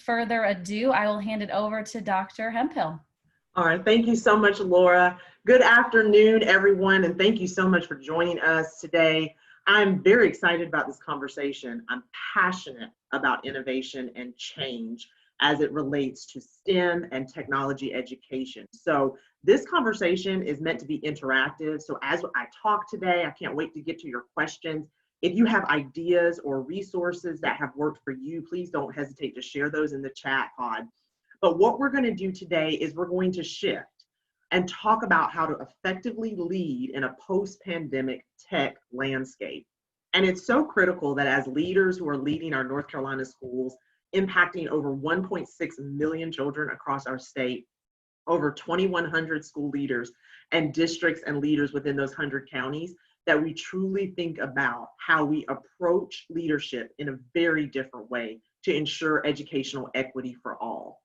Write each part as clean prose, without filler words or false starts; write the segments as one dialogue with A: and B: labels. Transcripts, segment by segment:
A: further ado, I will hand it over to Dr. Hemphill.
B: All right, thank you so much, Laura. Good afternoon, everyone, and thank you so much for joining us today. I'm very excited about this conversation. I'm passionate about innovation and change as it relates to STEM and technology education. So this conversation is meant to be interactive. So as I talk today, I can't wait to get to your questions. If you have ideas or resources that have worked for you, please don't hesitate to share those in the chat pod. But what we're going to do today is we're going to shift and talk about how to effectively lead in a post-pandemic tech landscape. And it's so critical that as leaders who are leading our North Carolina schools, impacting over 1.6 million children across our state, over 2,100 school leaders and districts and leaders within those 100 counties, that we truly think about how we approach leadership in a very different way to ensure educational equity for all.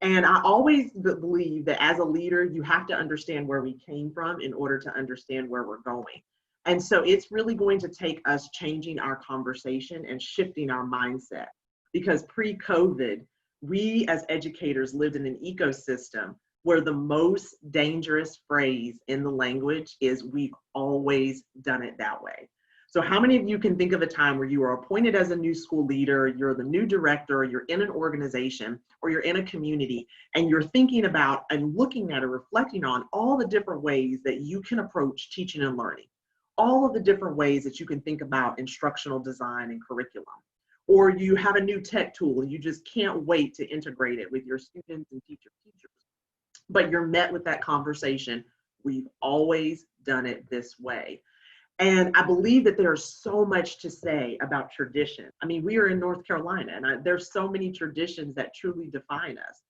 B: And I always believe that as a leader, you have to understand where we came from in order to understand where we're going. And so it's really going to take us changing our conversation and shifting our mindset. Because pre-COVID, we as educators lived in an ecosystem where the most dangerous phrase in the language is "we've always done it that way." So how many of you can think of a time where you were appointed as a new school leader, you're the new director, or you're in an organization, or you're in a community, and you're thinking about and looking at or reflecting on all the different ways that you can approach teaching and learning, all of the different ways that you can think about instructional design and curriculum, or you have a new tech tool and you just can't wait to integrate it with your students and teachers, but you're met with that conversation, "We've always done it this way." And I believe that there's so much to say about tradition. I mean, we are in North Carolina, and there's so many traditions that truly define us.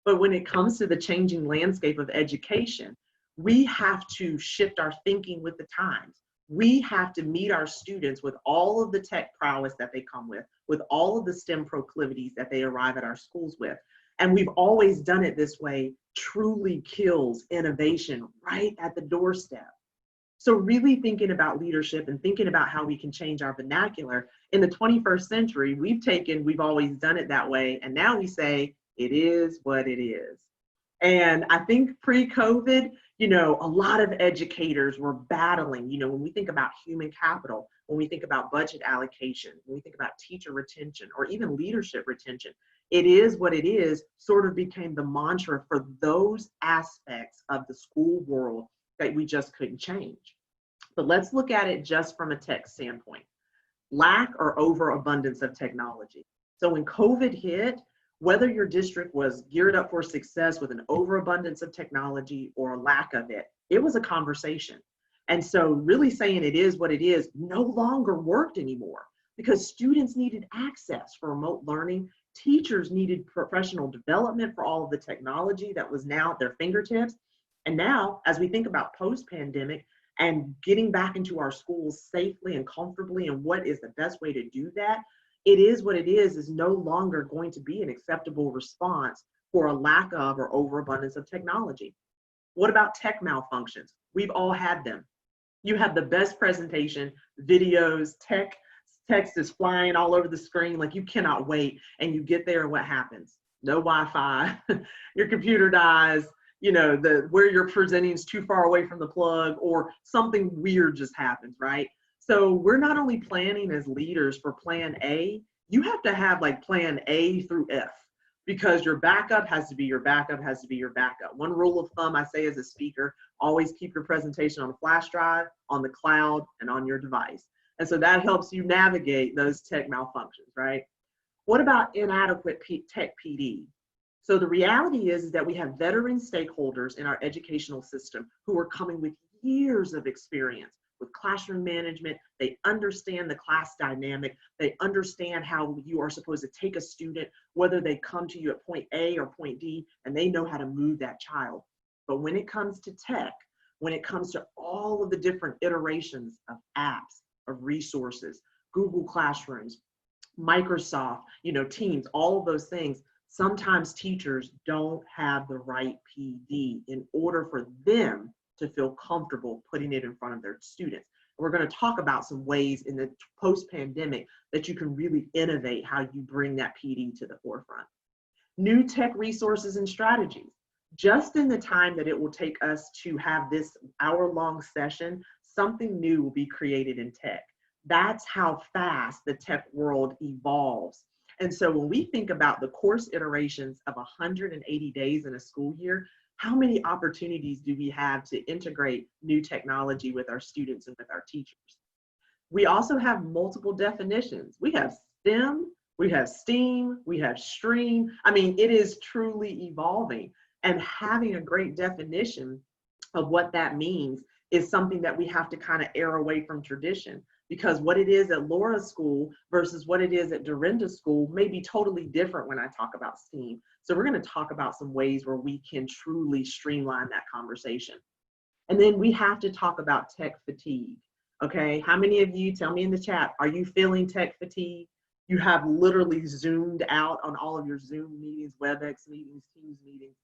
B: But when it comes to the changing landscape of education, we have to shift our thinking with the times. We have to meet our students with all of the tech prowess that they come with all of the STEM proclivities that they arrive at our schools with. And we've always done it this way truly kills innovation right at the doorstep. So really thinking about leadership and thinking about how we can change our vernacular in the 21st century, we've always done it that way. And now we say, it is what it is. And I think pre-COVID, a lot of educators were battling, when we think about human capital, when we think about budget allocation, when we think about teacher retention, or even leadership retention, "it is what it is" sort of became the mantra for those aspects of the school world that we just couldn't change. But let's look at it just from a tech standpoint. Lack or overabundance of technology. So when COVID hit, whether your district was geared up for success with an overabundance of technology or a lack of it, it was a conversation. And so really saying "it is what it is" no longer worked anymore, because students needed access for remote learning. Teachers needed professional development for all of the technology that was now at their fingertips. And now, as we think about post-pandemic and getting back into our schools safely and comfortably, and what is the best way to do that, "it is what it is" no longer going to be an acceptable response for a lack of or overabundance of technology. What about tech malfunctions? We've all had them. You have the best presentation, videos, text is flying all over the screen, like you cannot wait, and you get there and what happens? No Wi-Fi, your computer dies, where you're presenting is too far away from the plug, or something weird just happens, right? So we're not only planning as leaders for plan A, you have to have like plan A through F, because your backup has to be your backup has to be your backup. One rule of thumb I say as a speaker, always keep your presentation on a flash drive, on the cloud, and on your device. And so that helps you navigate those tech malfunctions, right? What about inadequate tech PD? So the reality is that we have veteran stakeholders in our educational system who are coming with years of experience with classroom management. They understand the class dynamic. They understand how you are supposed to take a student, whether they come to you at point A or point D, and they know how to move that child. But when it comes to tech, when it comes to all of the different iterations of apps, of resources, Google Classrooms, Microsoft, Teams, all of those things, sometimes teachers don't have the right PD in order for them to feel comfortable putting it in front of their students. And we're going to talk about some ways in the post-pandemic that you can really innovate how you bring that PD to the forefront. new tech resources and strategies. Just in the time that it will take us to have this hour-long session, something new will be created in tech. That's how fast the tech world evolves. And so when we think about the course iterations of 180 days in a school year, how many opportunities do we have to integrate new technology with our students and with our teachers? We also have multiple definitions. We have STEM, we have STEAM, we have STREAM. I mean, it is truly evolving. And having a great definition of what that means is something that we have to kind of err away from tradition, because what it is at Laura's school versus what it is at Dorinda's school may be totally different when I talk about STEAM. So we're going to talk about some ways where we can truly streamline that conversation. And then we have to talk about tech fatigue. Okay, how many of you, tell me in the chat, are you feeling tech fatigue? You have literally zoomed out on all of your Zoom meetings, WebEx meetings, Teams meetings.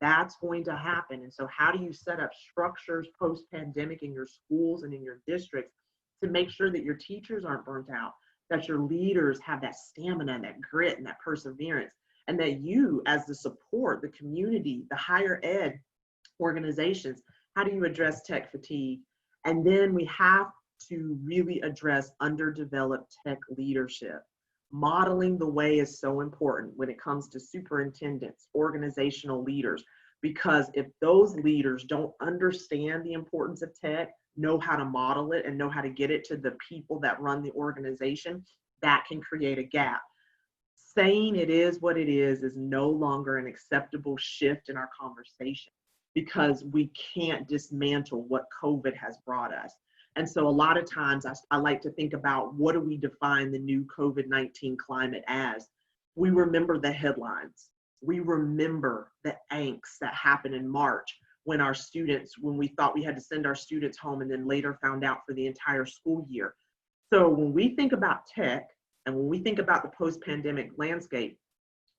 B: That's going to happen. And so how do you set up structures post-pandemic in your schools and in your districts to make sure that your teachers aren't burnt out, that your leaders have that stamina and that grit and that perseverance, and that you as the support, the community, the higher ed organizations, how do you address tech fatigue? And then we have to really address underdeveloped tech leadership. Modeling the way is so important when it comes to superintendents, organizational leaders, because if those leaders don't understand the importance of tech, know how to model it, and know how to get it to the people that run the organization, that can create a gap. Saying it is what it is no longer an acceptable shift in our conversation, because we can't dismantle what COVID has brought us. And so a lot of times I like to think about, what do we define the new COVID-19 climate as? We remember the headlines. We remember the angst that happened in March when we thought we had to send our students home and then later found out for the entire school year. So when we think about tech and when we think about the post-pandemic landscape,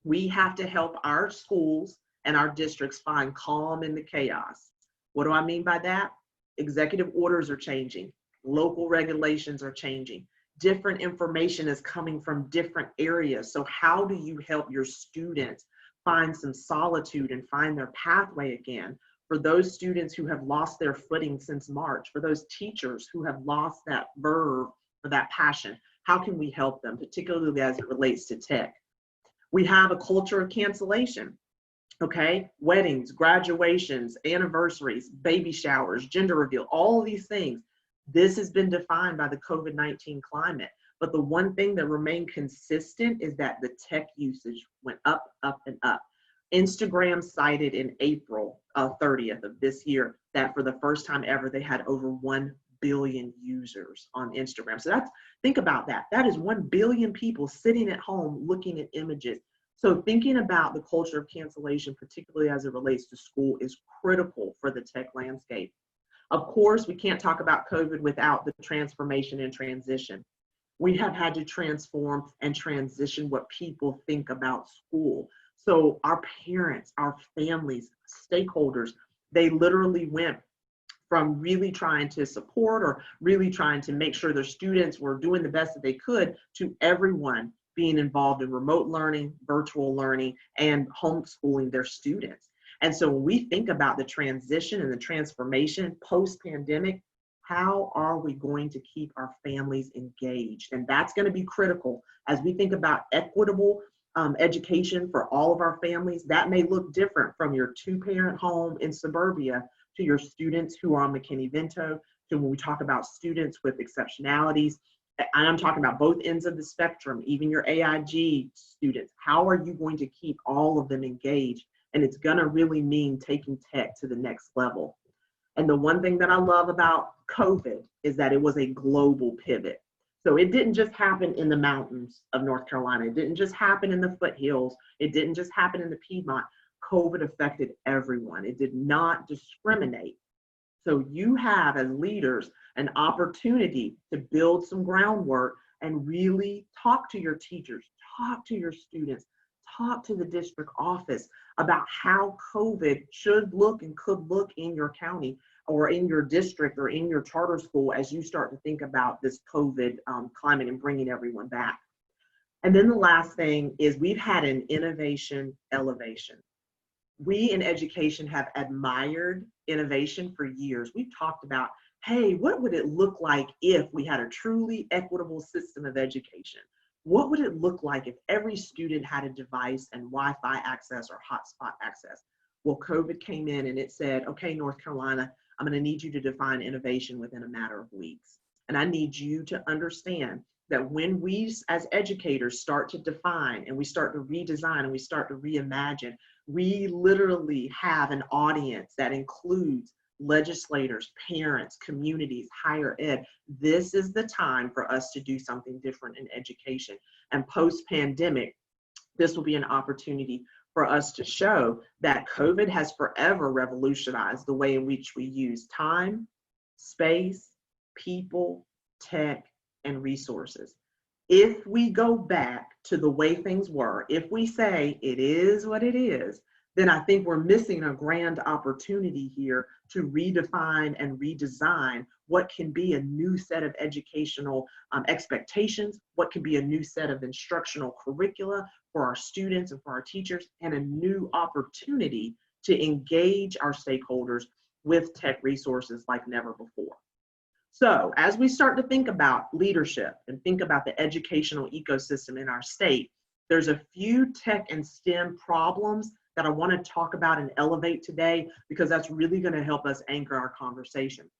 B: we have to help our schools and our districts find calm in the chaos. What do I mean by that? Executive orders are changing. Local regulations are changing. Different information is coming from different areas. So how do you help your students find some solitude and find their pathway again? For those students who have lost their footing since March, for those teachers who have lost that verve or that passion, how can we help them, particularly as it relates to tech? We have a culture of cancellation. Okay, weddings, graduations, anniversaries, baby showers, gender reveal, all of these things. This has been defined by the COVID-19 climate. But the one thing that remained consistent is that the tech usage went up, up, and up. Instagram cited in April 30th of this year that for the first time ever, they had over 1 billion users on Instagram. So think about that. That is 1 billion people sitting at home looking at images. So thinking about the culture of cancellation, particularly as it relates to school, is critical for the tech landscape. Of course, we can't talk about COVID without the transformation and transition. We have had to transform and transition what people think about school. So our parents, our families, stakeholders, they literally went from really trying to support or really trying to make sure their students were doing the best that they could to everyone being involved in remote learning, virtual learning, and homeschooling their students. And so when we think about the transition and the transformation post-pandemic, how are we going to keep our families engaged? And that's going to be critical as we think about equitable education for all of our families. That may look different from your 2-parent home in suburbia to your students who are on McKinney-Vento, to when we talk about students with exceptionalities. And I'm talking about both ends of the spectrum, even your AIG students. How are you going to keep all of them engaged? And it's going to really mean taking tech to the next level. And the one thing that I love about COVID is that it was a global pivot. So it didn't just happen in the mountains of North Carolina. It didn't just happen in the foothills. It didn't just happen in the Piedmont. COVID affected everyone. It did not discriminate. So you have, as leaders, an opportunity to build some groundwork and really talk to your teachers, talk to your students, talk to the district office about how COVID should look and could look in your county or in your district or in your charter school as you start to think about this COVID climate and bringing everyone back. And then the last thing is we've had an innovation elevation. We in education have admired innovation for years. We've talked about, hey, what would it look like if we had a truly equitable system of education? What would it look like if every student had a device and Wi-Fi access or hotspot access? Well, COVID came in and it said, okay, North Carolina, I'm going to need you to define innovation within a matter of weeks. And I need you to understand that when we as educators start to define and we start to redesign and we start to reimagine, we literally have an audience that includes legislators, parents, communities, higher ed. This is the time for us to do something different in education. And post-pandemic, this will be an opportunity for us to show that COVID has forever revolutionized the way in which we use time, space, people, tech, and resources. If we go back to the way things were, if we say it is what it is, then I think we're missing a grand opportunity here to redefine and redesign what can be a new set of educational expectations, what can be a new set of instructional curricula for our students and for our teachers, and a new opportunity to engage our stakeholders with tech resources like never before. So as we start to think about leadership and think about the educational ecosystem in our state, there's a few tech and STEM problems that I want to talk about and elevate today, because that's really going to help us anchor our conversation.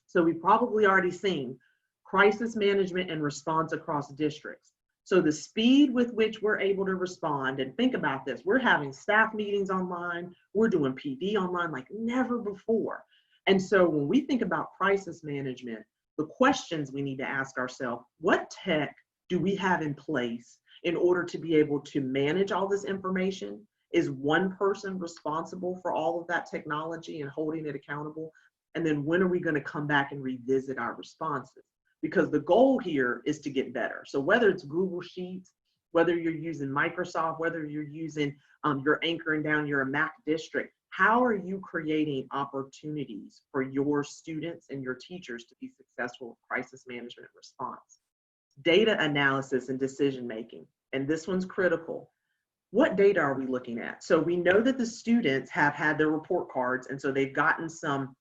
B: So we've probably already seen crisis management and response across districts. So the speed with which we're able to respond, and think about this, we're having staff meetings online, we're doing PD online like never before. And so when we think about crisis management, the questions we need to ask ourselves, what tech do we have in place in order to be able to manage all this information? Is one person responsible for all of that technology and holding it accountable? And then when are we going to come back and revisit our responses? Because the goal here is to get better. So whether it's Google Sheets, whether you're using Microsoft, whether you're using, you're anchoring down your Mac district, how are you creating opportunities for your students and your teachers to be successful with crisis management response? Data analysis and decision making, and this one's critical. What data are we looking at? So we know that the students have had their report cards, and so they've gotten some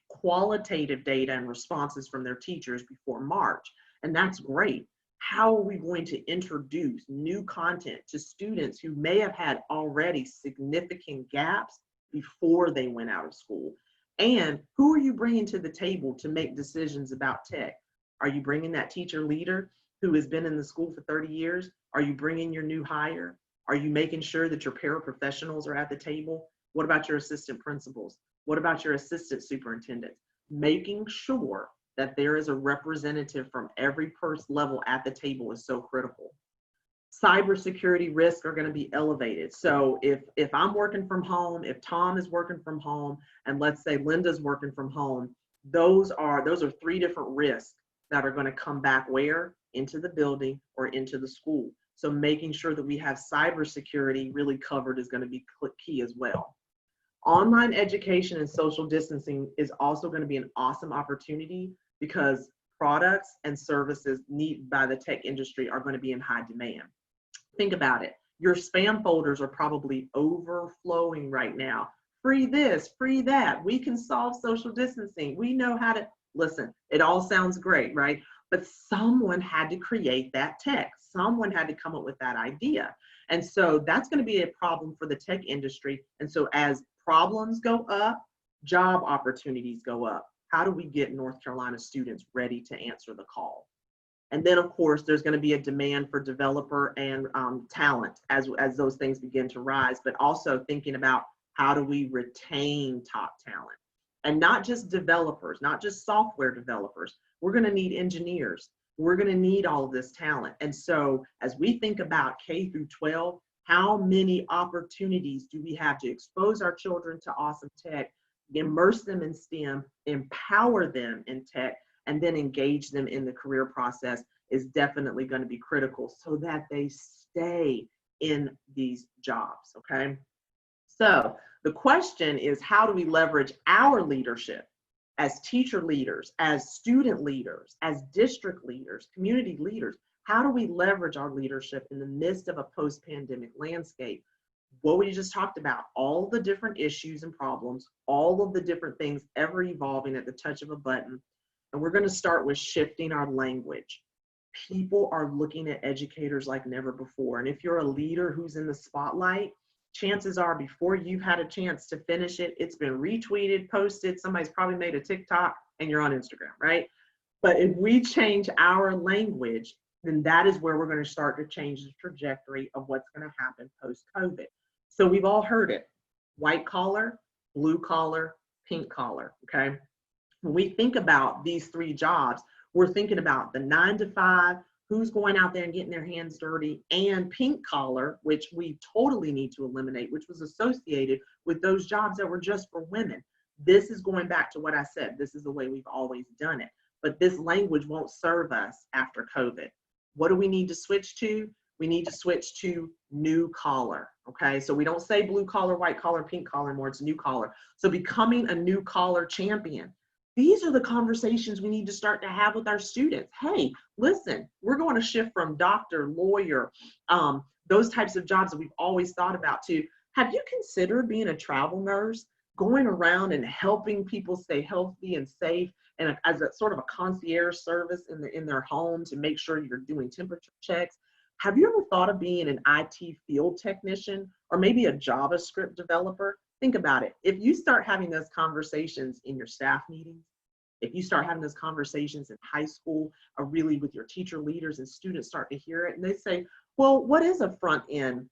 B: qualitative data and responses from their teachers before March, and that's great. How are we going to introduce new content to students who may have had already significant gaps before they went out of school? And who are you bringing to the table to make decisions about tech? Are you bringing that teacher leader who has been in the school for 30 years? Are you bringing your new hire? Are you making sure that your paraprofessionals are at the table? What about your assistant principals? What about your assistant superintendents? Making sure that there is a representative from every level at the table is so critical. Cybersecurity risks are going to be elevated. So if I'm working from home, if Tom is working from home, and let's say Linda's working from home, those are three different risks that are going to come back where? Into the building or into the school. So making sure that we have cybersecurity really covered is going to be key as well. Online education and social distancing is also going to be an awesome opportunity, because products and services needed by the tech industry are going to be in high demand. Think about it. Your spam folders are probably overflowing right now. Free this, free that. We can solve social distancing. We know how to, listen, it all sounds great, right? But someone had to create that tech. Someone had to come up with that idea. And so that's going to be a problem for the tech industry. And so as problems go up, job opportunities go up. How do we get North Carolina students ready to answer the call? And then, of course, there's going to be a demand for developer and talent as those things begin to rise, but also thinking about how do we retain top talent? And not just developers, not just software developers. We're going to need engineers. We're going to need all of this talent. And so as we think about K through 12, how many opportunities do we have to expose our children to awesome tech, immerse them in STEM, empower them in tech, and then engage them in the career process is definitely going to be critical so that they stay in these jobs, okay? So the question is, how do we leverage our leadership as teacher leaders, as student leaders, as district leaders, community leaders? How do we leverage our leadership in the midst of a post-pandemic landscape? What we just talked about, all the different issues and problems, all of the different things ever evolving at the touch of a button. And we're going to start with shifting our language. People are looking at educators like never before. And if you're a leader who's in the spotlight, chances are before you've had a chance to finish it, it's been retweeted, posted, somebody's probably made a TikTok, and you're on Instagram, right? But if we change our language, then that is where we're going to start to change the trajectory of what's going to happen post-COVID. So we've all heard it: white collar, blue collar, pink collar, okay? When we think about these three jobs, we're thinking about the 9 to 5, who's going out there and getting their hands dirty, and pink collar, which we totally need to eliminate, which was associated with those jobs that were just for women. This is going back to what I said. This is the way we've always done it. But this language won't serve us after COVID. What do we need to switch to? We need to switch to new collar, okay? So we don't say blue collar, white collar, pink collar anymore, it's new collar. So becoming a new collar champion. These are the conversations we need to start to have with our students. Hey, listen, we're going to shift from doctor, lawyer, those types of jobs that we've always thought about to, have you considered being a travel nurse, going around and helping people stay healthy and safe, and as a sort of a concierge service in their home to make sure you're doing temperature checks? Have you ever thought of being an IT field technician or maybe a JavaScript developer? Think about it. If you start having those conversations in your staff meetings, if you start having those conversations in high school, or really with your teacher leaders, and students start to hear it, and they say, well, what is a front end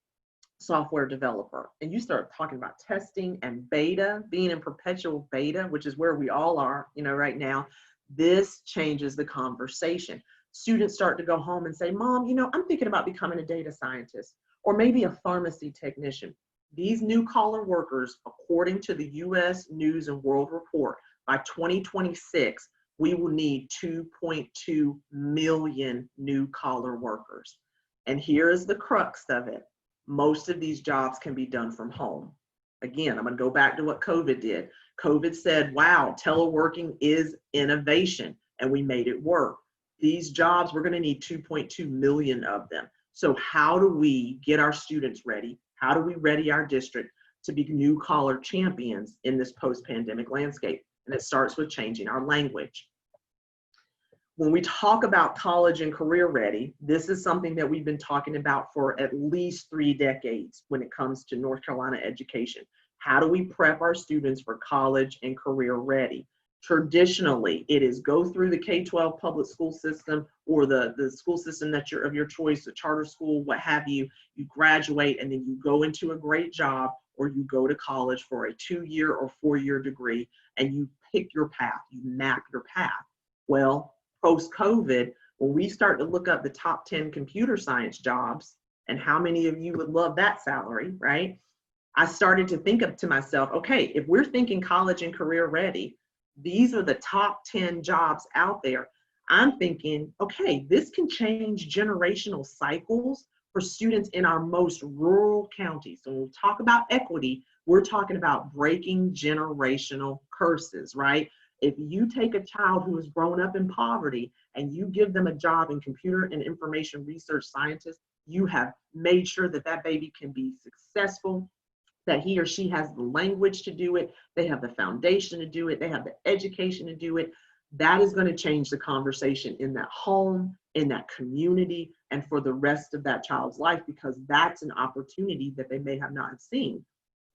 B: software developer? And you start talking about testing and beta, being in perpetual beta, which is where we all are, right now. This changes the conversation. Students start to go home and say, Mom, I'm thinking about becoming a data scientist or maybe a pharmacy technician. These new collar workers, according to the U.S. News and World Report, by 2026, we will need 2.2 million new collar workers. And here is the crux of it. Most of these jobs can be done from home. Again, I'm going to go back to what COVID did. COVID said, wow, teleworking is innovation, and we made it work. These jobs, we're going to need 2.2 million of them. So how do we get our students ready? How do we ready our district to be new collar champions in this post-pandemic landscape? And it starts with changing our language. When we talk about college and career ready, this is something that we've been talking about for at least 3 decades when it comes to North Carolina education. How do we prep our students for college and career ready? Traditionally, it is go through the K-12 public school system or the school system that you're of your choice, a charter school, what have you. You graduate and then you go into a great job, or you go to college for a 2-year or 4-year degree, and you pick your path, you map your path. Well, post-COVID, when we start to look up the top 10 computer science jobs, and how many of you would love that salary, right? I started to think to myself, okay, if we're thinking college and career ready, these are the top 10 jobs out there. I'm thinking, okay, this can change generational cycles for students in our most rural counties. So when we talk about equity, we're talking about breaking generational curses, right? If you take a child who has grown up in poverty and you give them a job in computer and information research scientist, you have made sure that that baby can be successful, that he or she has the language to do it, they have the foundation to do it, they have the education to do it. That is going to change the conversation in that home, in that community, and for the rest of that child's life, because that's an opportunity that they may have not seen.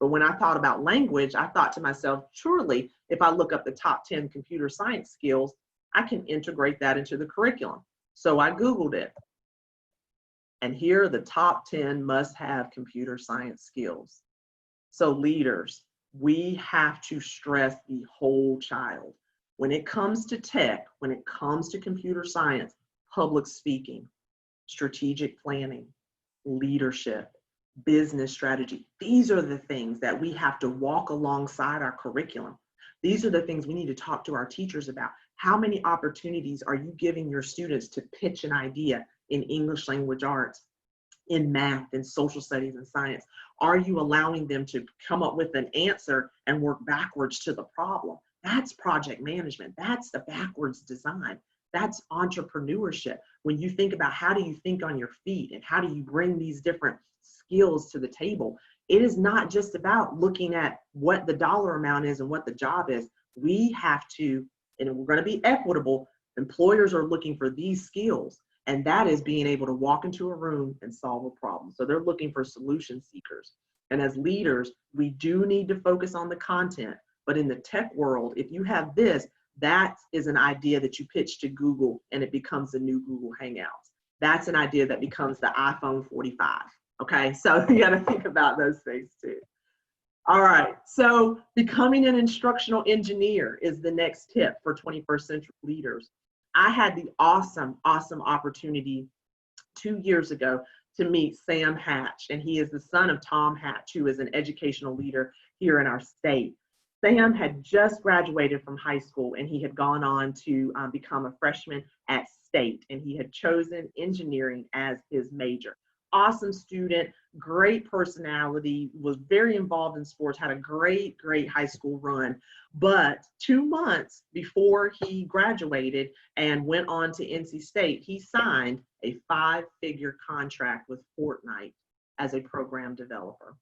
B: But when I thought about language, I thought to myself, surely if I look up the top 10 computer science skills, I can integrate that into the curriculum. So I Googled it. And here are the top 10 must-have computer science skills. So leaders, we have to stress the whole child. When it comes to tech, when it comes to computer science, public speaking, strategic planning, leadership, business strategy, these are the things that we have to walk alongside our curriculum. These are the things we need to talk to our teachers about. How many opportunities are you giving your students to pitch an idea in English language arts, in math, in social studies, and science? Are you allowing them to come up with an answer and work backwards to the problem? That's project management. That's the backwards design. That's entrepreneurship. when you think about how do you think on your feet and how do you bring these different skills to the table, it is not just about looking at what the dollar amount is and what the job is. We have to, and we're going to be equitable. Employers are looking for these skills, and that is being able to walk into a room and solve a problem. So they're looking for solution seekers. And as leaders, we do need to focus on the content. But in the tech world, if you have this, that is an idea that you pitch to Google and it becomes the new Google Hangouts. That's an idea that becomes the iPhone 45. Okay, so you got to think about those things too. All right, so becoming an instructional engineer is the next tip for 21st century leaders. I had the awesome opportunity 2 years ago to meet Sam Hatch, and he is the son of Tom Hatch, who is an educational leader here in our state. Sam had just graduated from high school, and he had gone on to become a freshman at State, and he had chosen engineering as his major. Awesome student, great personality, was very involved in sports, had a great high school run. But 2 months before he graduated and went on to NC State, he signed a 5-figure contract with Fortnite as a program developer.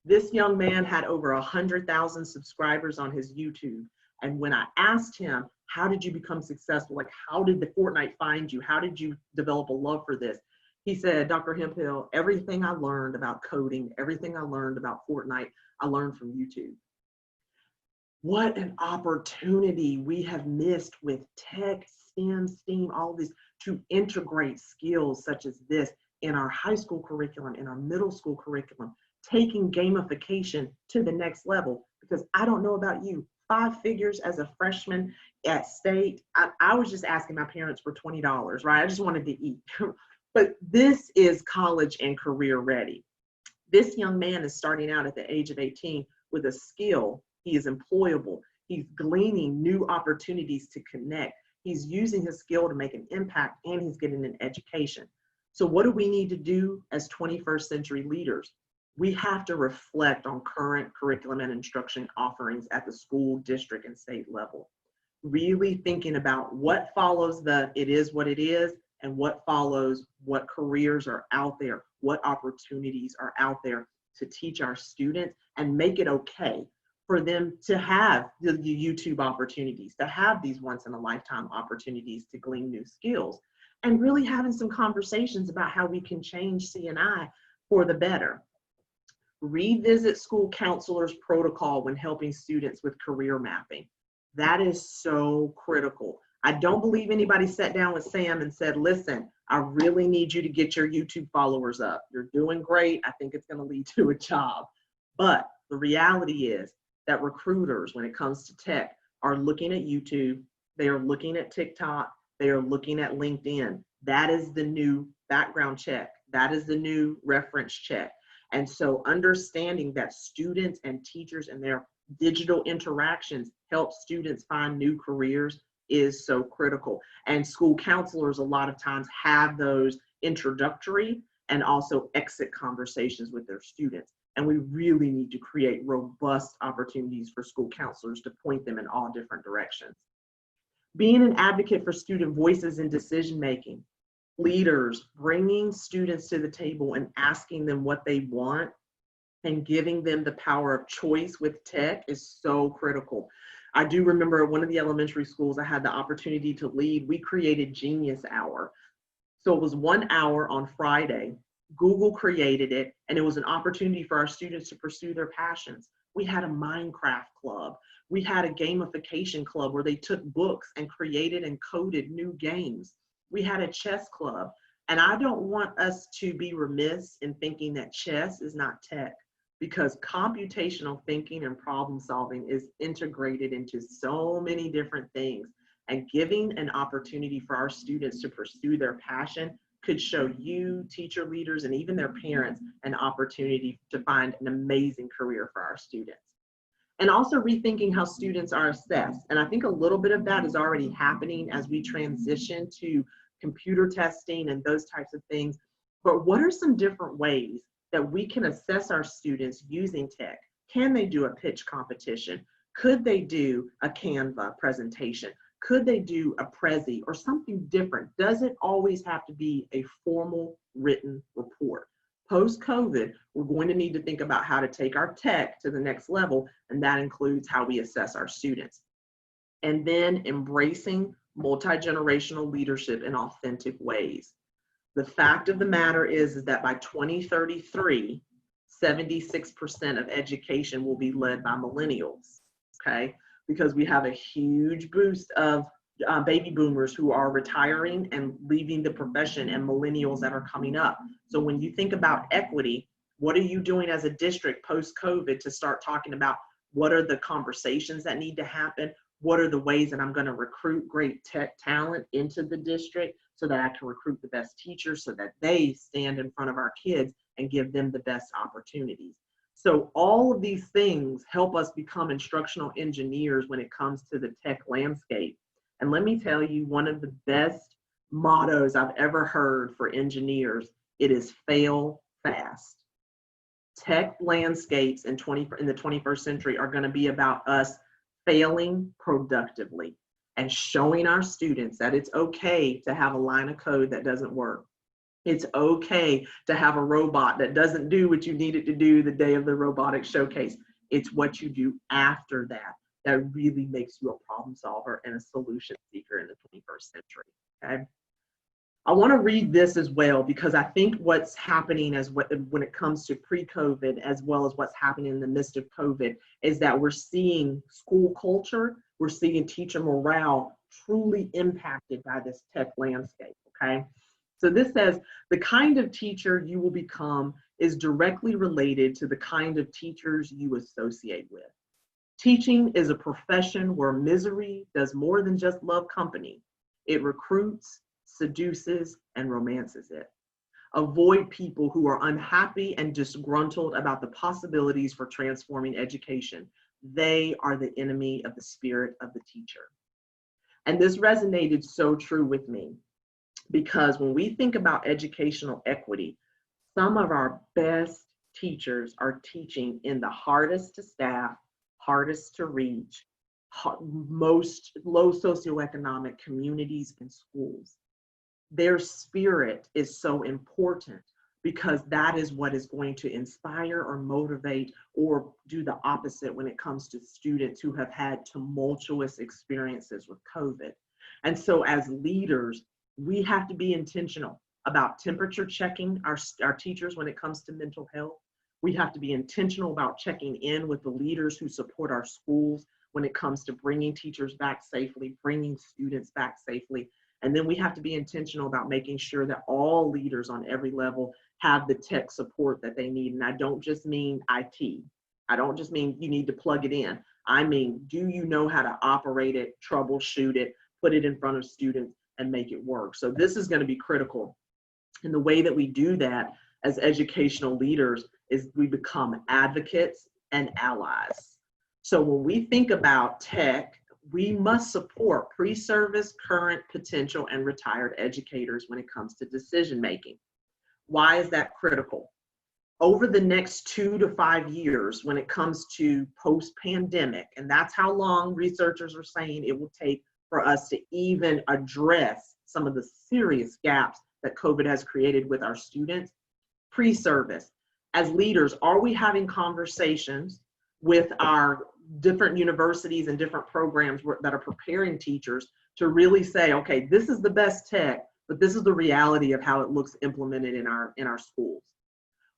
B: This young man had over 100,000 subscribers on his YouTube. And when I asked him, how did you become successful? Like, how did the Fortnite find you? How did you develop a love for this? He said, Dr. Hemphill, everything I learned about coding, everything I learned about Fortnite, I learned from YouTube. What an opportunity we have missed with tech, STEM, all of this, to integrate skills such as this in our high school curriculum, in our middle school curriculum, taking gamification to the next level. Because I don't know about you, 5 figures as a freshman at State, I was just asking my parents for $20, right? I just wanted to eat. But this is college and career ready. This young man is starting out at the age of 18 with a skill. He is employable. He's gleaning new opportunities to connect. He's using his skill to make an impact, and he's getting an education. So what do we need to do as 21st century leaders? We have to reflect on current curriculum and instruction offerings at the school, district, and state level. Really thinking about what follows the it is what it is, and what follows what careers are out there, what opportunities are out there to teach our students and make it okay for them to have the YouTube opportunities, to have these once in a lifetime opportunities to glean new skills, and really having some conversations about how we can change C&I for the better. Revisit school counselors' protocol when helping students with career mapping. That is so critical. I don't believe anybody sat down with Sam and said, listen, I really need you to get your YouTube followers up. You're doing great. I think it's going to lead to a job. But the reality is that recruiters, when it comes to tech, are looking at YouTube. They are looking at TikTok. They are looking at LinkedIn. That is the new background check. That is the new reference check. And so understanding that students and teachers and their digital interactions help students find new careers is so critical. And school counselors a lot of times have those introductory and also exit conversations with their students. And we really need to create robust opportunities for school counselors to point them in all different directions. Being an advocate for student voices in decision making. Leaders bringing students to the table and asking them what they want and giving them the power of choice with tech is so critical. I do remember at one of the elementary schools I had the opportunity to lead, we created Genius Hour. So it was 1 hour on Friday. Google created it, and it was an opportunity for our students to pursue their passions. We had a Minecraft club. We had a gamification club where they took books and created and coded new games. We had a chess club. And I don't want us to be remiss in thinking that chess is not tech, because computational thinking and problem solving is integrated into so many different things. And giving an opportunity for our students to pursue their passion could show you, teacher leaders, and even their parents an opportunity to find an amazing career for our students. And also rethinking how students are assessed. And I think a little bit of that is already happening as we transition to computer testing and those types of things. But what are some different ways that we can assess our students using tech? Can they do a pitch competition? Could they do a Canva presentation? Could they do a Prezi or something different? Does it always have to be a formal written report? Post-COVID, we're going to need to think about how to take our tech to the next level, and that includes how we assess our students. And then embracing multi-generational leadership in authentic ways. The fact of the matter is that by 2033, 76% of education will be led by millennials, okay? Because we have a huge boost of baby boomers who are retiring and leaving the profession, and millennials that are coming up. So when you think about equity, what are you doing as a district post-COVID to start talking about what are the conversations that need to happen? What are the ways that I'm going to recruit great tech talent into the district so that I can recruit the best teachers so that they stand in front of our kids and give them the best opportunities? So all of these things help us become instructional engineers when it comes to the tech landscape. And let me tell you, one of the best mottos I've ever heard for engineers, it is fail fast. Tech landscapes in the 21st century are going to be about us failing productively and showing our students that it's okay to have a line of code that doesn't work. It's okay to have a robot that doesn't do what you need it to do the day of the robotic showcase. It's what you do after that that really makes you a problem solver and a solution seeker in the 21st century, okay? I want to read this as well because I think what's happening when it comes to pre-COVID as well as what's happening in the midst of COVID is that we're seeing school culture, we're seeing teacher morale truly impacted by this tech landscape, okay? So this says, the kind of teacher you will become is directly related to the kind of teachers you associate with. Teaching is a profession where misery does more than just love company. It recruits, seduces, and romances it. Avoid people who are unhappy and disgruntled about the possibilities for transforming education. They are the enemy of the spirit of the teacher. And this resonated so true with me because when we think about educational equity, some of our best teachers are teaching in the hardest to staff, hardest to reach, most low socioeconomic communities and schools. Their spirit is so important because that is what is going to inspire or motivate or do the opposite when it comes to students who have had tumultuous experiences with COVID. And so as leaders, we have to be intentional about temperature checking our teachers when it comes to mental health. We have to be intentional about checking in with the leaders who support our schools when it comes to bringing teachers back safely, bringing students back safely. And then we have to be intentional about making sure that all leaders on every level have the tech support that they need. And I don't just mean IT. I don't just mean you need to plug it in. I mean, do you know how to operate it, troubleshoot it, put it in front of students and make it work? So this is going to be critical. And the way that we do that as educational leaders is we become advocates and allies. So when we think about tech, we must support pre-service, current, potential, and retired educators when it comes to decision making. Why is that critical? Over the next 2 to 5 years, when it comes to post-pandemic, and that's how long researchers are saying it will take for us to even address some of the serious gaps that COVID has created with our students. Pre-service, as leaders, are we having conversations with our different universities and different programs that are preparing teachers to really say, okay, this is the best tech, but this is the reality of how it looks implemented in our schools?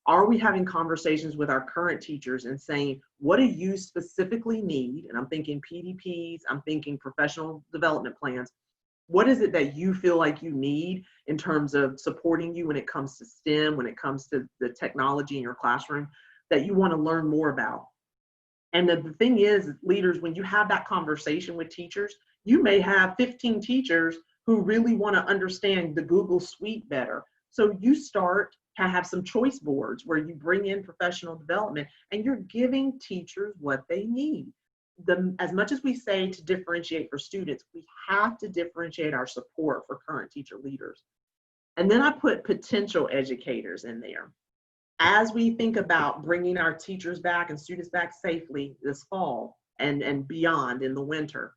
B: Are we having conversations with our current teachers and saying, what do you specifically need? And I'm thinking PDPs, I'm thinking professional development plans. What is it that you feel like you need in terms of supporting you when it comes to STEM, when it comes to the technology in your classroom that you want to learn more about? And the thing is, leaders, when you have that conversation with teachers, you may have 15 teachers who really want to understand the Google Suite better. So you start to have some choice boards where you bring in professional development and you're giving teachers what they need. As much as we say to differentiate for students, we have to differentiate our support for current teacher leaders. And then I put potential educators in there. As we think about bringing our teachers back and students back safely this fall and beyond in the winter,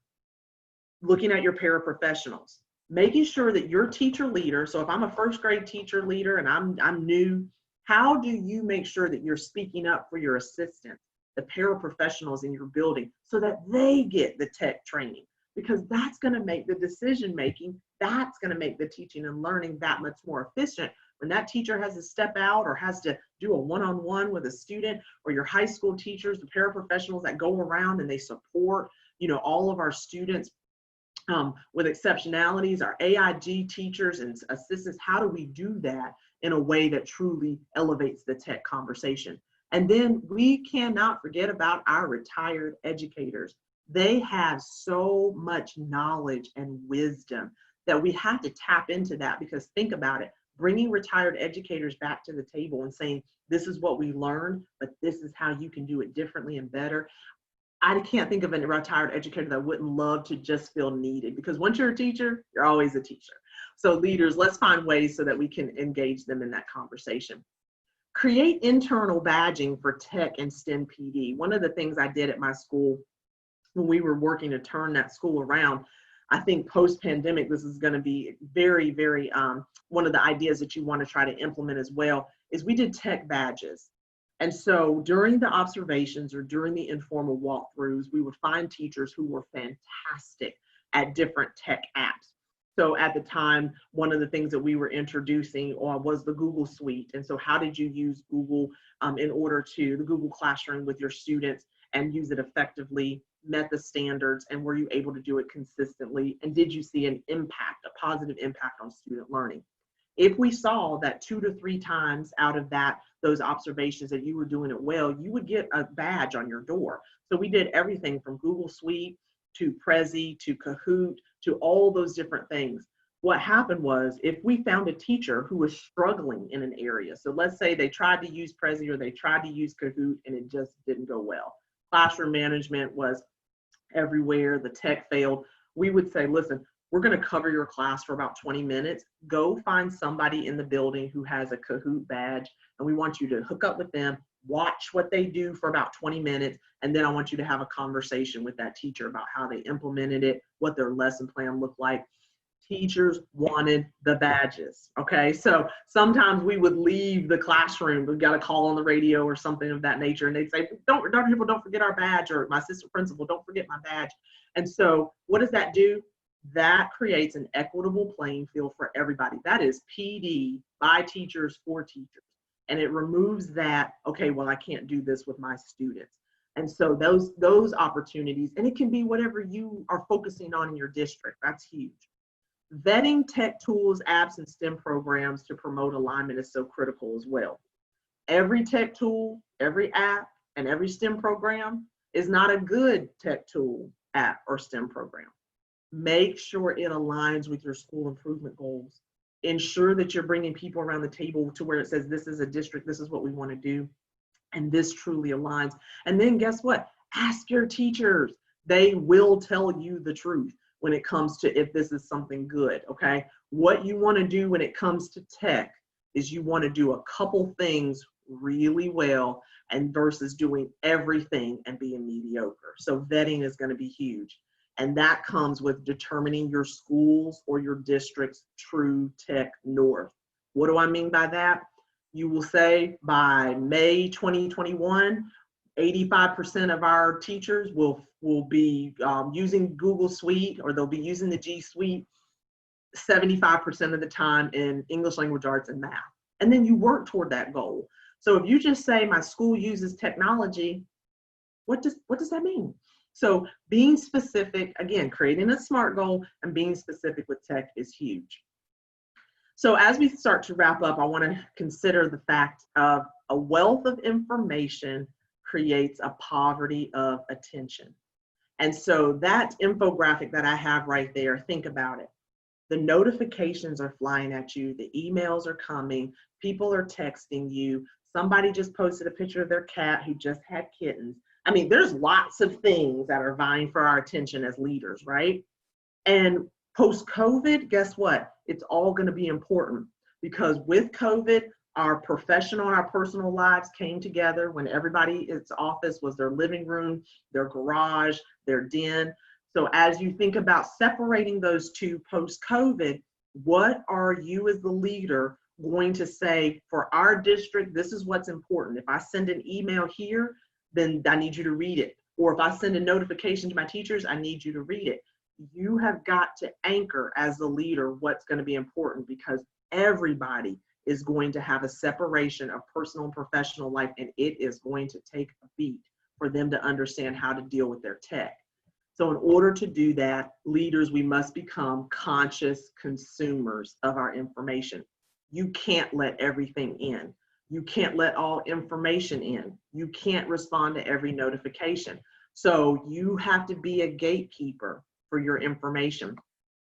B: looking at your paraprofessionals, making sure that your teacher leader, so if I'm a first grade teacher leader and I'm new, how do you make sure that you're speaking up for your assistants, the paraprofessionals in your building, so that they get the tech training? Because that's going to make the decision making, that's going to make the teaching and learning that much more efficient. When that teacher has to step out or has to do a one-on-one with a student, or your high school teachers, the paraprofessionals that go around and they support, all of our students with exceptionalities, our AIG teachers and assistants, how do we do that in a way that truly elevates the tech conversation? And then we cannot forget about our retired educators. They have so much knowledge and wisdom that we have to tap into that, because think about it, bringing retired educators back to the table and saying, this is what we learned, but this is how you can do it differently and better. I can't think of a retired educator that wouldn't love to just feel needed, because once you're a teacher, you're always a teacher. So leaders, let's find ways so that we can engage them in that conversation. Create internal badging for tech and STEM PD. One of the things I did at my school when we were working to turn that school around, I think post-pandemic, this is going to be very, very, one of the ideas that you want to try to implement as well, is we did tech badges. And so during the observations or during the informal walkthroughs, we would find teachers who were fantastic at different tech apps. So at the time, one of the things that we were introducing was the Google Suite. And so how did you use Google in order to the Google Classroom with your students and use it effectively, met the standards, and were you able to do it consistently? And did you see an impact, a positive impact on student learning? If we saw that 2 to 3 times out of those observations that you were doing it well, you would get a badge on your door. So we did everything from Google Suite to Prezi to Kahoot to all those different things. What happened was, if we found a teacher who was struggling in an area, so let's say they tried to use Prezi or they tried to use Kahoot and it just didn't go well. Classroom management was everywhere, the tech failed. We would say, listen, we're going to cover your class for about 20 minutes. Go find somebody in the building who has a Kahoot badge, and we want you to hook up with them, watch what they do for about 20 minutes, and then I want you to have a conversation with that teacher about how they implemented it, what their lesson plan looked like. Teachers wanted the badges, okay? So sometimes we would leave the classroom, we got a call on the radio or something of that nature, and they'd say, don't forget our badge, or my assistant principal, don't forget my badge. And so what does that do? That creates an equitable playing field for everybody. That is PD by teachers for teachers. And it removes that, okay, well, I can't do this with my students. And so those opportunities, and it can be whatever you are focusing on in your district, that's huge. Vetting tech tools, apps, and STEM programs to promote alignment is so critical as well. Every tech tool, every app, and every STEM program is not a good tech tool, app, or STEM program. Make sure it aligns with your school improvement goals. Ensure that you're bringing people around the table to where it says, this is a district, this is what we want to do, and this truly aligns. And then guess what? Ask your teachers. They will tell you the truth when it comes to if this is something good, okay? What you want to do when it comes to tech is you want to do a couple things really well, and versus doing everything and being mediocre. So vetting is going to be huge. And that comes with determining your schools or your district's true tech north. What do I mean by that? You will say by May 2021, 85% of our teachers will be using Google Suite, or they'll be using the G Suite 75% of the time in English language arts and math. And then you work toward that goal. So if you just say my school uses technology, what does that mean? So being specific, again, creating a SMART goal and being specific with tech is huge. So as we start to wrap up, I want to consider the fact of a wealth of information creates a poverty of attention. And so that infographic that I have right there, think about it. The notifications are flying at you, the emails are coming, people are texting you, somebody just posted a picture of their cat who just had kittens. I mean, there's lots of things that are vying for our attention as leaders, right? And post-COVID, guess what? It's all going to be important, because with COVID, our professional and our personal lives came together when everybody's office was their living room, their garage, their den. So as you think about separating those two post-COVID, what are you as the leader going to say, for our district, this is what's important. If I send an email here, then I need you to read it. Or if I send a notification to my teachers, I need you to read it. You have got to anchor as the leader what's going to be important, because everybody is going to have a separation of personal and professional life, and it is going to take a beat for them to understand how to deal with their tech. So in order to do that, leaders, we must become conscious consumers of our information. You can't let everything in. You can't let all information in. You can't respond to every notification. So you have to be a gatekeeper for your information,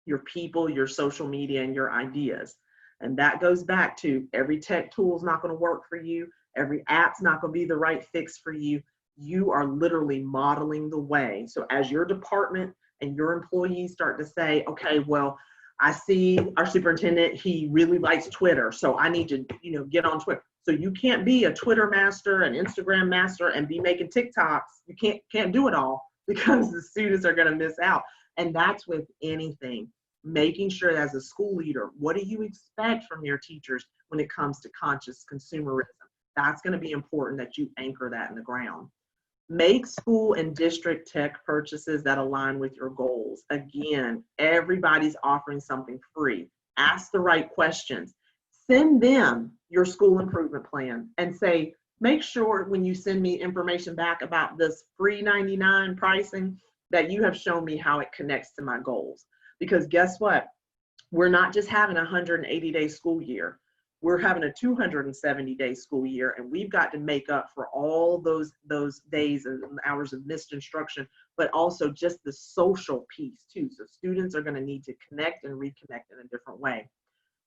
B: your people, your social media, and your ideas. And that goes back to every tech tool is not going to work for you. Every app's not going to be the right fix for you. You are literally modeling the way. So as your department and your employees start to say, okay, well, I see our superintendent, he really likes Twitter, so I need to, get on Twitter. So you can't be a Twitter master, an Instagram master, and be making TikToks. You can't do it all, because the students are going to miss out. And that's with anything. Making sure as a school leader, what do you expect from your teachers when it comes to conscious consumerism? That's going to be important that you anchor that in the ground. Make school and district tech purchases that align with your goals. Again, everybody's offering something free. Ask the right questions. Send them your school improvement plan and say, make sure when you send me information back about this free 99 pricing that you have shown me how it connects to my goals. Because guess what? We're not just having a 180-day school year. We're having a 270-day school year, and we've got to make up for all those days and hours of missed instruction, but also just the social piece too. So students are going to need to connect and reconnect in a different way.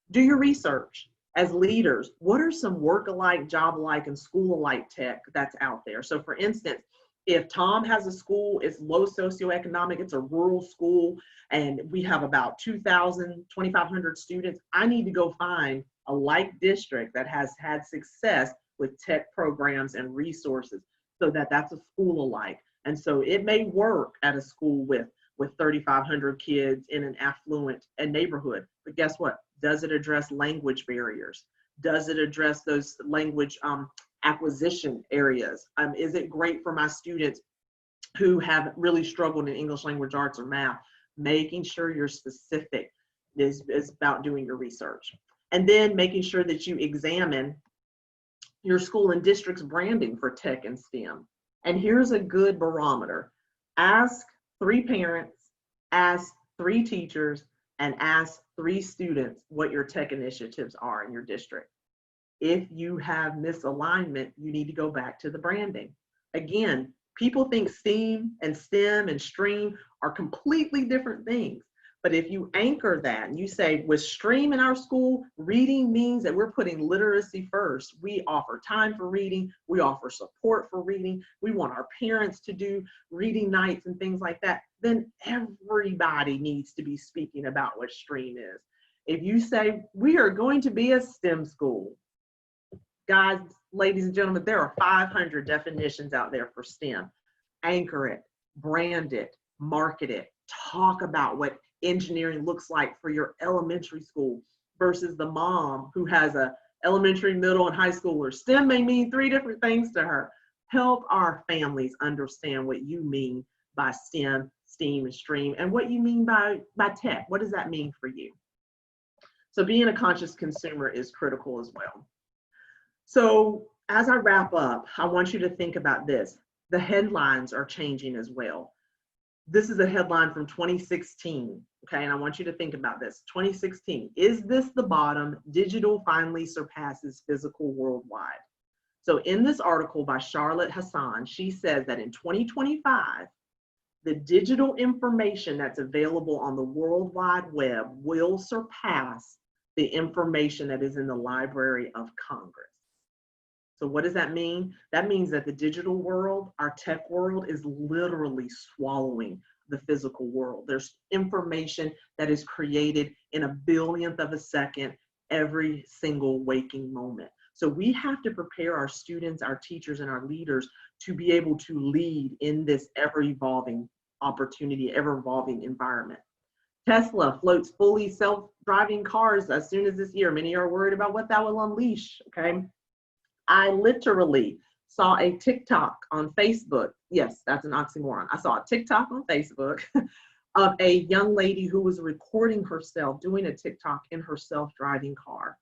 B: Do your research. As leaders, what are some work-alike, job-alike, and school-alike tech that's out there? So for instance, if Tom has a school, it's low socioeconomic, it's a rural school, and we have about 2,500 students, I need to go find a like district that has had success with tech programs and resources, so that's a school alike. And so it may work at a school with 3,500 kids in an affluent neighborhood, but guess what? Does it address language barriers? Does it address those language acquisition areas? Is it great for my students who have really struggled in English language arts or math? Making sure you're specific is about doing your research. And then making sure that you examine your school and district's branding for tech and STEM. And here's a good barometer. Ask 3 parents, ask 3 teachers, and ask 3 students what your tech initiatives are in your district. If you have misalignment, you need to go back to the branding. Again, people think STEAM and STEM and STREAM are completely different things. But if you anchor that and you say, with STREAM in our school, reading means that we're putting literacy first. We offer time for reading. We offer support for reading. We want our parents to do reading nights and things like that. Then everybody needs to be speaking about what STREAM is. If you say, we are going to be a STEM school, guys, ladies and gentlemen, there are 500 definitions out there for STEM. Anchor it, brand it, market it, talk about what engineering looks like for your elementary school versus the mom who has a elementary, middle, and high schooler. STEM may mean 3 different things to her. Help our families understand what you mean by STEM, STEAM, and STREAM, and what you mean by tech. What does that mean for you? So being a conscious consumer is critical as well. So as I wrap up, I want you to think about this. The headlines are changing as well. This is a headline from 2016, okay? And I want you to think about this. 2016, is this the bottom? Digital finally surpasses physical worldwide. So in this article by Charlotte Hassan, she says that in 2025, the digital information that's available on the World Wide Web will surpass the information that is in the Library of Congress. So what does that mean? That means that the digital world, our tech world, is literally swallowing the physical world. There's information that is created in a billionth of a second every single waking moment. So we have to prepare our students, our teachers, and our leaders to be able to lead in this ever-evolving opportunity, ever-evolving environment. Tesla floats fully self-driving cars as soon as this year. Many are worried about what that will unleash, okay? I literally saw a TikTok on Facebook. Yes, that's an oxymoron. I saw a TikTok on Facebook of a young lady who was recording herself doing a TikTok in her self-driving car.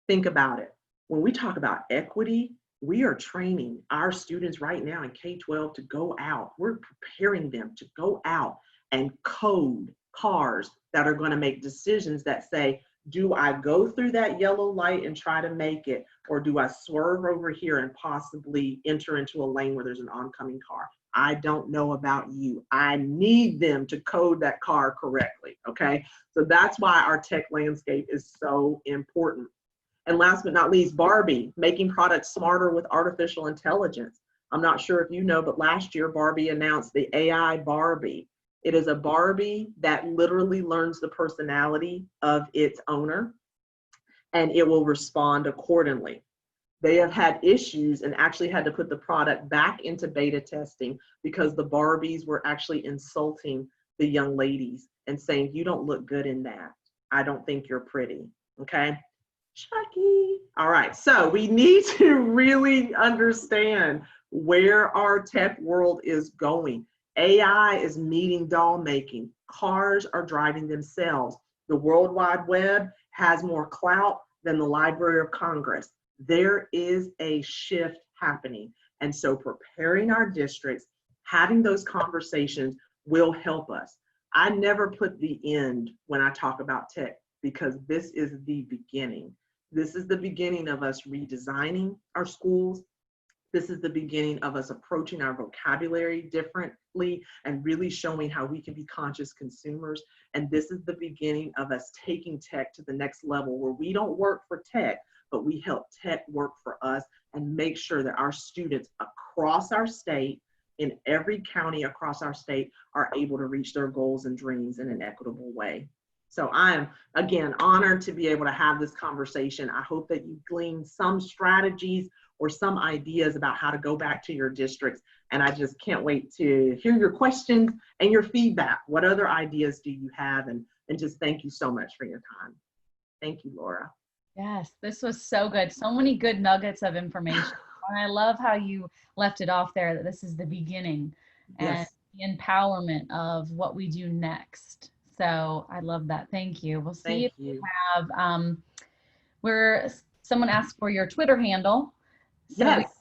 B: Think about it. When we talk about equity, we are training our students right now in K-12 to go out. We're preparing them to go out and code cars that are going to make decisions that say, do I go through that yellow light and try to make it, or do I swerve over here and possibly enter into a lane where there's an oncoming car? I don't know about you. I need them to code that car correctly, okay? So that's why our tech landscape is so important. And last but not least, Barbie, making products smarter with artificial intelligence. I'm not sure if you know, but last year Barbie announced the AI Barbie. It is a Barbie that literally learns the personality of its owner, and it will respond accordingly. They have had issues and actually had to put the product back into beta testing because the Barbies were actually insulting the young ladies and saying, you don't look good in that. I don't think you're pretty, okay? Chucky. All right, so we need to really understand where our tech world is going. AI is meeting doll making. Cars are driving themselves. The World Wide Web has more clout than the Library of Congress. There is a shift happening. And so preparing our districts, having those conversations will help us. I never put the end when I talk about tech, because this is the beginning. This is the beginning of us redesigning our schools. This is the beginning of us approaching our vocabulary differently and really showing how we can be conscious consumers. And this is the beginning of us taking tech to the next level, where we don't work for tech, but we help tech work for us and make sure that our students across our state, in every county across our state, are able to reach their goals and dreams in an equitable way. So I am, again, honored to be able to have this conversation. I hope that you glean some strategies or some ideas about how to go back to your districts. And I just can't wait to hear your questions and your feedback. What other ideas do you have? And just thank you so much for your time. Thank you, Laura.
A: Yes, this was so good. So many good nuggets of information. And I love how you left it off there, that this is the beginning and the empowerment of what we do next. So I love that. Thank you. We'll see if you have, someone asked for your Twitter handle. So
B: yes.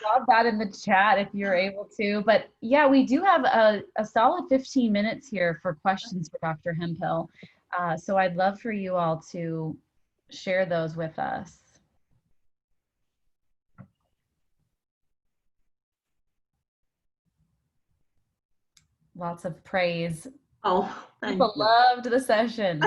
A: drop that in the chat if you're able to. But yeah, we do have a solid 15 minutes here for questions for Dr. Hemphill. So I'd love for you all to share those with us. Lots of praise.
B: Oh,
A: people loved the session.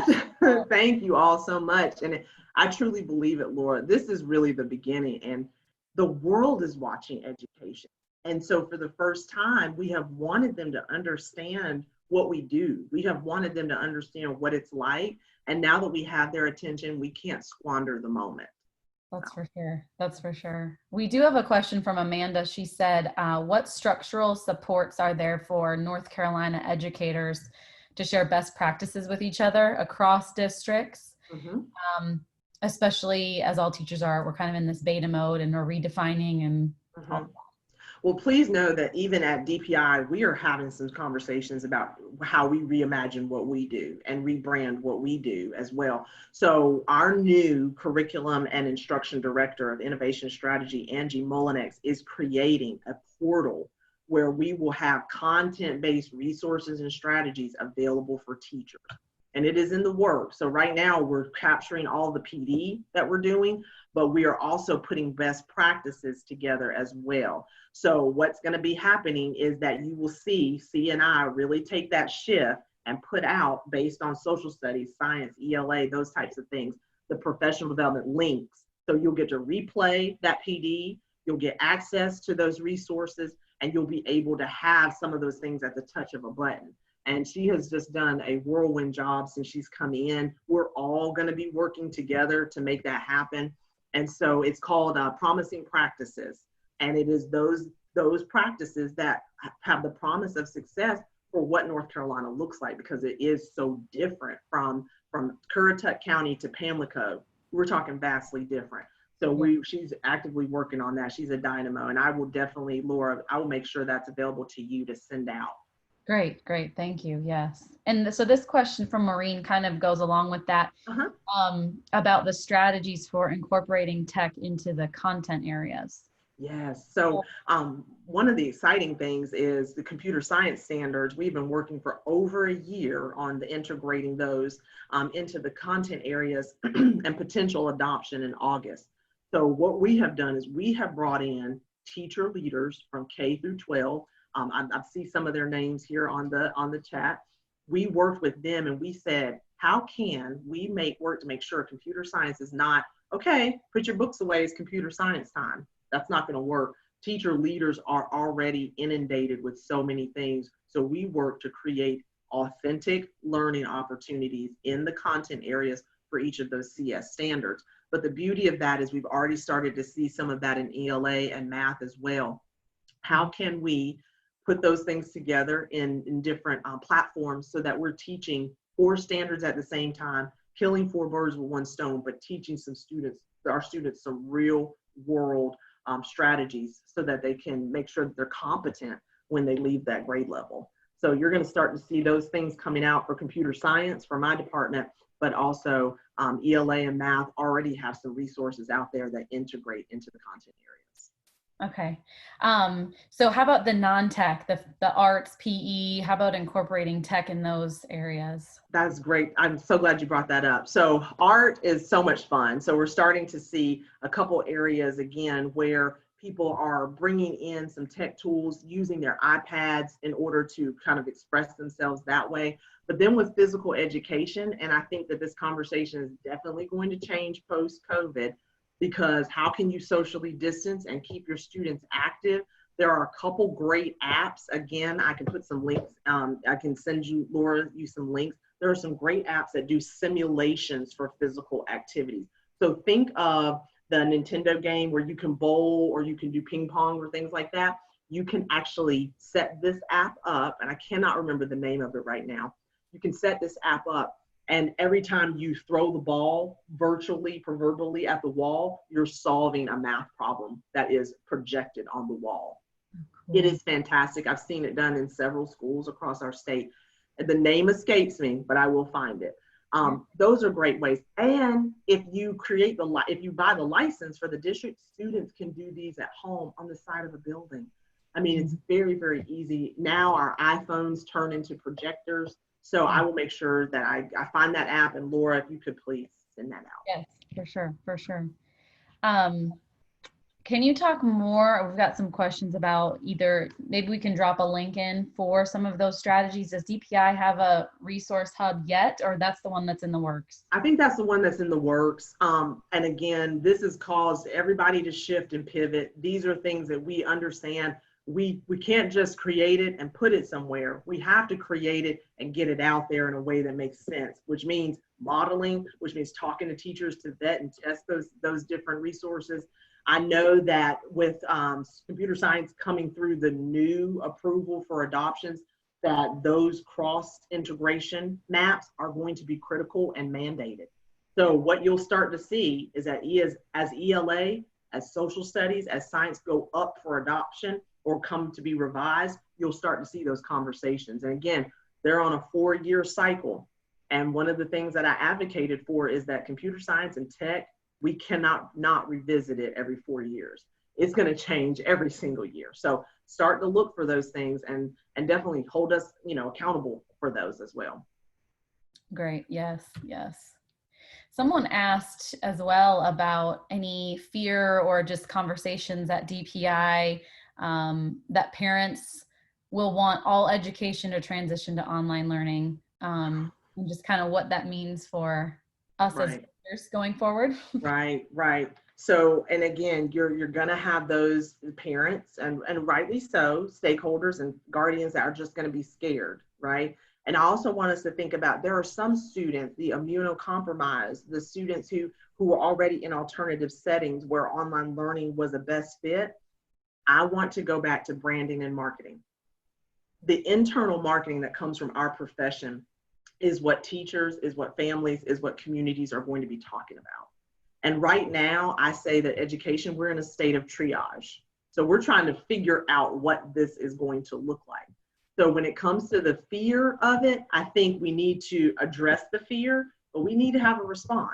B: Thank you all so much. And I truly believe it, Laura. This is really the beginning, and the world is watching education. And so for the first time, we have wanted them to understand what we do. We have wanted them to understand what it's like. And now that we have their attention, we can't squander the moment.
A: That's for sure. That's for sure. We do have a question from Amanda. She said, what structural supports are there for North Carolina educators to share best practices with each other across districts? Mm-hmm. Especially as all teachers are, we're kind of in this beta mode and we're redefining and
B: mm-hmm. all that. Well, please know that even at DPI, we are having some conversations about how we reimagine what we do and rebrand what we do as well. So our new curriculum and instruction director of innovation strategy, Angie Mullinex, is creating a portal where we will have content-based resources and strategies available for teachers. And it is in the works. So right now we're capturing all the PD that we're doing, but we are also putting best practices together as well. So what's going to be happening is that you will see C&I really take that shift and put out, based on social studies, science, ELA, those types of things, the professional development links. So you'll get to replay that PD, you'll get access to those resources, and you'll be able to have some of those things at the touch of a button. And she has just done a whirlwind job since she's come in. We're all going to be working together to make that happen. And so it's called Promising Practices. And it is those those practices that have the promise of success for what North Carolina looks like, because it is so different from Currituck County to Pamlico. We're talking vastly different. So she's actively working on that. She's a dynamo, and I will definitely, Laura, I will make sure that's available to you to send out.
A: Great, great. Thank you. Yes. And so this question from Maureen kind of goes along with that, about the strategies for incorporating tech into the content areas.
B: Yes. So one of the exciting things is the computer science standards. We've been working for over a year on integrating those into the content areas and potential adoption in August. So what we have done is we have brought in teacher leaders from K through 12. I see some of their names here on the chat. We worked with them and we said, how can we work to make sure computer science is not, okay, put your books away, it's computer science time. That's not going to work. Teacher leaders are already inundated with so many things. So we work to create authentic learning opportunities in the content areas for each of those CS standards. But the beauty of that is we've already started to see some of that in ELA and math as well. How can we put those things together in different platforms so that we're teaching 4 standards at the same time, killing 4 birds with 1 stone, but teaching our students some real world strategies so that they can make sure that they're competent when they leave that grade level. So you're going to start to see those things coming out for computer science for my department, but also ELA and math already have some resources out there that integrate into the content areas.
A: Okay. So how about the non-tech, the arts, PE, how about incorporating tech in those areas?
B: That's great. I'm so glad you brought that up. So art is so much fun. So we're starting to see a couple areas again where people are bringing in some tech tools, using their iPads in order to kind of express themselves that way. But then with physical education, and I think that this conversation is definitely going to change post-COVID, because how can you socially distance and keep your students active? There are a couple great apps. Again, I can put some links. I can send you, Laura, some links. There are some great apps that do simulations for physical activities. So think of the Nintendo game where you can bowl or you can do ping pong or things like that. You can actually set this app up, and I cannot remember the name of it right now. You can set this app up, and every time you throw the ball virtually, proverbially at the wall, you're solving a math problem that is projected on the wall. Cool. It is fantastic. I've seen it done in several schools across our state. The name escapes me, but I will find it. Those are great ways. And if you buy the license for the district, students can do these at home on the side of a building. I mean, it's very, very easy. Now our iPhones turn into projectors. So I will make sure that I find that app, and Laura, if you could please send that out.
A: Yes, for sure, for sure. Can you talk more? We've got some questions about either, maybe we can drop a link in for some of those strategies. Does DPI have a resource hub yet, or that's the one that's in the works?
B: I think that's the one that's in the works. And again, this has caused everybody to shift and pivot. These are things that we understand. We can't just create it and put it somewhere. We have to create it and get it out there in a way that makes sense, which means modeling, which means talking to teachers to vet and test those different resources. I know that with computer science coming through the new approval for adoptions, that those cross integration maps are going to be critical and mandated. So what you'll start to see is that as ELA, as social studies, as science go up for adoption or come to be revised, you'll start to see those conversations. And again, they're on a 4-year cycle. And one of the things that I advocated for is that computer science and tech, we cannot not revisit it every 4 years. It's going to change every single year. So start to look for those things and definitely hold us, accountable for those as well.
A: Great. Yes. Yes. Someone asked as well about any fear or just conversations at DPI that parents will want all education to transition to online learning, and just kind of what that means for us as leaders going forward.
B: Right. So, and again, you're gonna have those parents and rightly so, stakeholders and guardians that are just gonna be scared, right? And I also want us to think about, there are some students, the immunocompromised, the students who are already in alternative settings where online learning was a best fit. I want to go back to branding and marketing. The internal marketing that comes from our profession is what teachers, is what families, is what communities are going to be talking about. And right now, I say that education, we're in a state of triage. So we're trying to figure out what this is going to look like. So when it comes to the fear of it, I think we need to address the fear, but we need to have a response.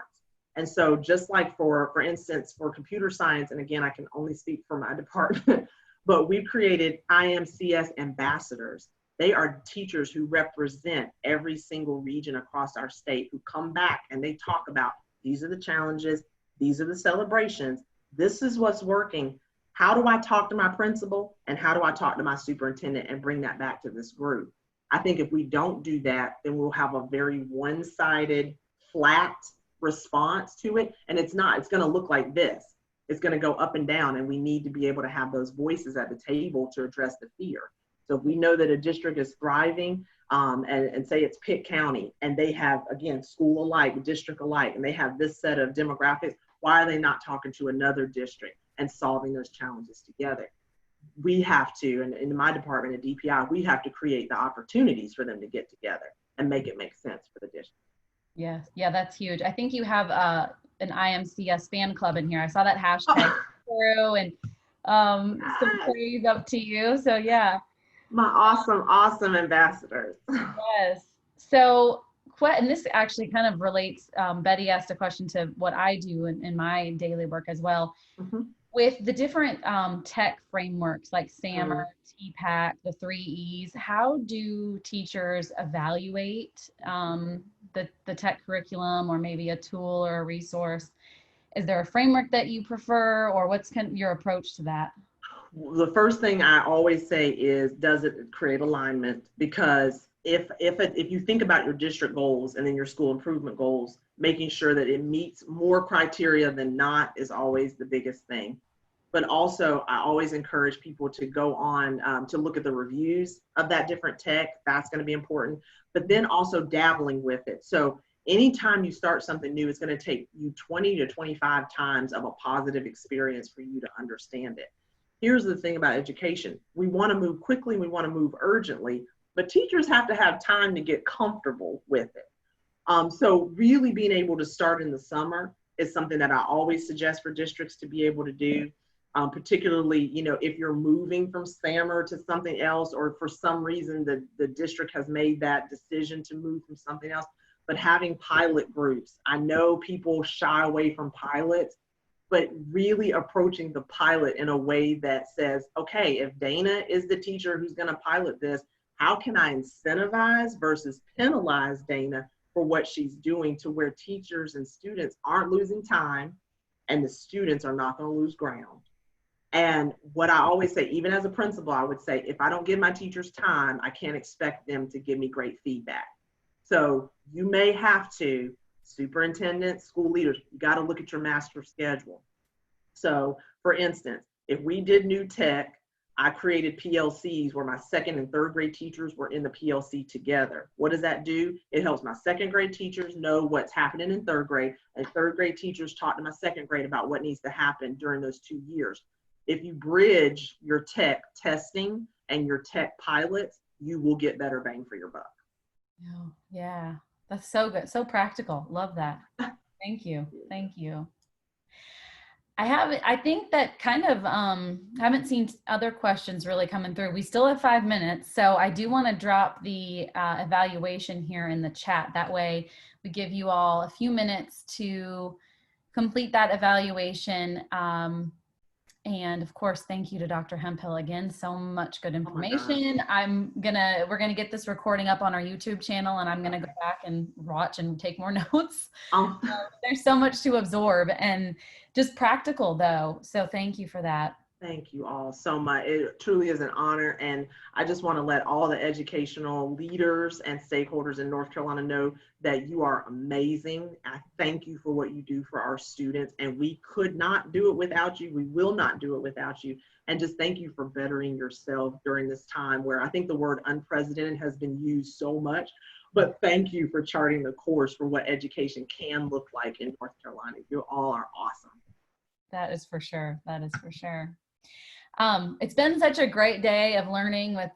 B: And so just like for instance, for computer science, and again, I can only speak for my department, but we've created IMCS ambassadors. They are teachers who represent every single region across our state, who come back and they talk about, these are the challenges, these are the celebrations, this is what's working. How do I talk to my principal, and how do I talk to my superintendent and bring that back to this group? I think if we don't do that, then we'll have a very one-sided, flat response to it. And it's not, it's going to look like this. It's going to go up and down, and we need to be able to have those voices at the table to address the fear. So if we know that a district is thriving, and say it's Pitt County, and they have, again, school alike, district alike, and they have this set of demographics, why are they not talking to another district and solving those challenges together? We have to, and in my department at DPI, we have to create the opportunities for them to get together and make it make sense for the district.
A: Yes, yeah, that's huge. I think you have an IMCS fan club in here. I saw that hashtag through, and some praise up to you. So yeah.
B: My awesome ambassadors.
A: Yes. So, and this actually kind of relates, Betty asked a question to what I do in my daily work as well. Mm-hmm. With the different tech frameworks like SAMR, TPAC, the 3 E's, how do teachers evaluate the tech curriculum, or maybe a tool or a resource? Is there a framework that you prefer, or what's your approach to that?
B: The first thing I always say is, does it create alignment? Because if you think about your district goals and then your school improvement goals, making sure that it meets more criteria than not is always the biggest thing. But also, I always encourage people to go on to look at the reviews of that different tech. That's going to be important. But then also dabbling with it. So anytime you start something new, it's going to take you 20 to 25 times of a positive experience for you to understand it. Here's the thing about education. We want to move quickly, we want to move urgently, but teachers have to have time to get comfortable with it. So really being able to start in the summer is something that I always suggest for districts to be able to do, particularly, if you're moving from SAMR to something else, or for some reason the district has made that decision to move from something else, but having pilot groups. I know people shy away from pilots, but really approaching the pilot in a way that says, okay, if Dana is the teacher who's going to pilot this, how can I incentivize versus penalize Dana for what she's doing, to where teachers and students aren't losing time and the students are not going to lose ground. And what I always say, even as a principal, I would say, if I don't give my teachers time, I can't expect them to give me great feedback. So you may have to, superintendents, school leaders, you got to look at your master schedule. So for instance, if we did new tech, I created PLCs where my second and third grade teachers were in the PLC together. What does that do? It helps my second grade teachers know what's happening in third grade, and third grade teachers talk to my second grade about what needs to happen during those 2 years. If you bridge your tech testing and your tech pilots, you will get better bang for your buck.
A: Oh, yeah. That's so good. So practical. Love that. Thank you. Thank you. I think that kind of, haven't seen other questions really coming through. We still have 5 minutes. So I do want to drop the evaluation here in the chat. That way we give you all a few minutes to complete that evaluation. And of course, thank you to Dr. Hemphill again. So much good information. We're gonna get this recording up on our YouTube channel, and I'm gonna go back and watch and take more notes. There's so much to absorb, and just practical though. So thank you for that.
B: Thank you all so much. It truly is an honor. And I just want to let all the educational leaders and stakeholders in North Carolina know that you are amazing. I thank you for what you do for our students, and we could not do it without you. We will not do it without you. And just thank you for bettering yourself during this time where I think the word unprecedented has been used so much, but thank you for charting the course for what education can look like in North Carolina. You all are awesome.
A: That is for sure. That is for sure. It's been such a great day of learning with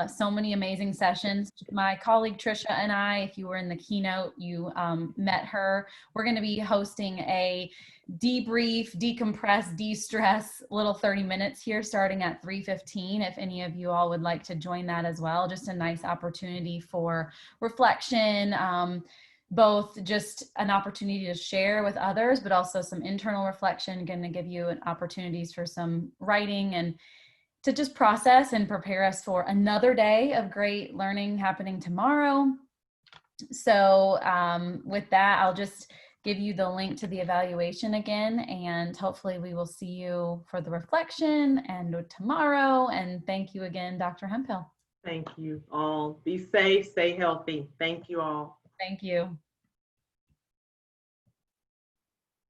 A: so many amazing sessions. My colleague Trisha and I, if you were in the keynote, you met her. We're going to be hosting a debrief, decompress, de-stress little 30 minutes here starting at 3:15. If any of you all would like to join that as well, just a nice opportunity for reflection, both just an opportunity to share with others, but also some internal reflection, going to give you opportunities for some writing and to just process and prepare us for another day of great learning happening tomorrow. So with that, I'll just give you the link to the evaluation again, and hopefully we will see you for the reflection and tomorrow. And thank you again, Dr. Hemphill.
B: Thank you all. Be safe, stay healthy. Thank you all.
A: Thank you.